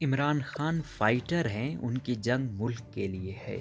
Imran Khan fighter ہیں، ان کی جنگ ملک کے لیے ہے۔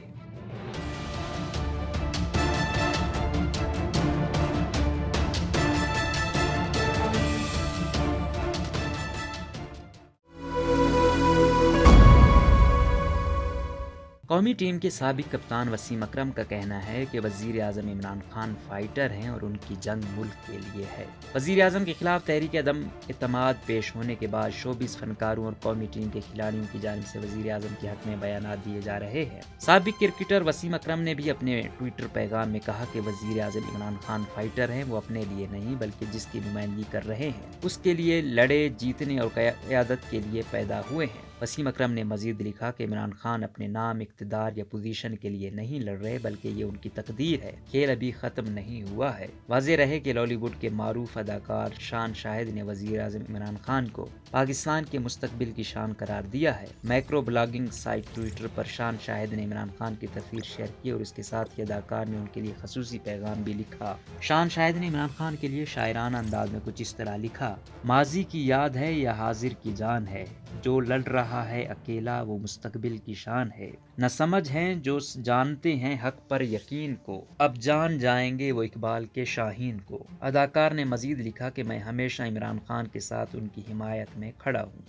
قومی ٹیم کے سابق کپتان وسیم اکرم کا کہنا ہے کہ وزیر اعظم عمران خان فائٹر ہیں اور ان کی جنگ ملک کے لیے ہے۔ وزیر اعظم کے خلاف تحریک عدم اعتماد پیش ہونے کے بعد شوبز فنکاروں اور قومی ٹیم کے کھلاڑیوں کی جانب سے وزیر اعظم کے حق میں بیانات دیے جا رہے ہیں۔ سابق کرکٹر وسیم اکرم نے بھی اپنے ٹویٹر پیغام میں کہا کہ وزیر اعظم عمران خان فائٹر ہیں، وہ اپنے لیے نہیں بلکہ جس کی نمائندگی کر رہے ہیں اس کے لیے لڑے، جیتنے اور قیادت کے لیے پیدا ہوئے ہیں۔ وسیم اکرم نے مزید لکھا کہ عمران خان اپنے نام، اقتدار یا پوزیشن کے لیے نہیں لڑ رہے بلکہ یہ ان کی تقدیر ہے، کھیل ابھی ختم نہیں ہوا ہے۔ واضح رہے کہ لالی ووڈ کے معروف اداکار شان شاہد نے وزیر اعظم عمران خان کو پاکستان کے مستقبل کی شان قرار دیا ہے۔ مائکرو بلاگنگ سائٹ ٹویٹر پر شان شاہد نے عمران خان کی تصویر شیئر کی اور اس کے ساتھ ہی اداکار نے ان کے لیے خصوصی پیغام بھی لکھا۔ شان شاہد نے عمران خان کے لیے شاعرانہ انداز میں کچھ اس طرح لکھا: ماضی کی یاد ہے یا حاضر کی جان ہے، جو لڑ رہا ہے اکیلا وہ مستقبل کی شان ہے، نہ سمجھ ہیں جو جانتے ہیں حق پر یقین کو، اب جان جائیں گے وہ اقبال کے شاہین کو۔ اداکار نے مزید لکھا کہ میں ہمیشہ عمران خان کے ساتھ ان کی حمایت میں کھڑا ہوں۔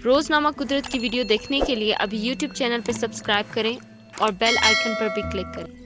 روزنامہ قدرت کی ویڈیو دیکھنے کے لیے ابھی یوٹیوب چینل پر سبسکرائب کریں اور بیل آئیکن پر بھی کلک کریں۔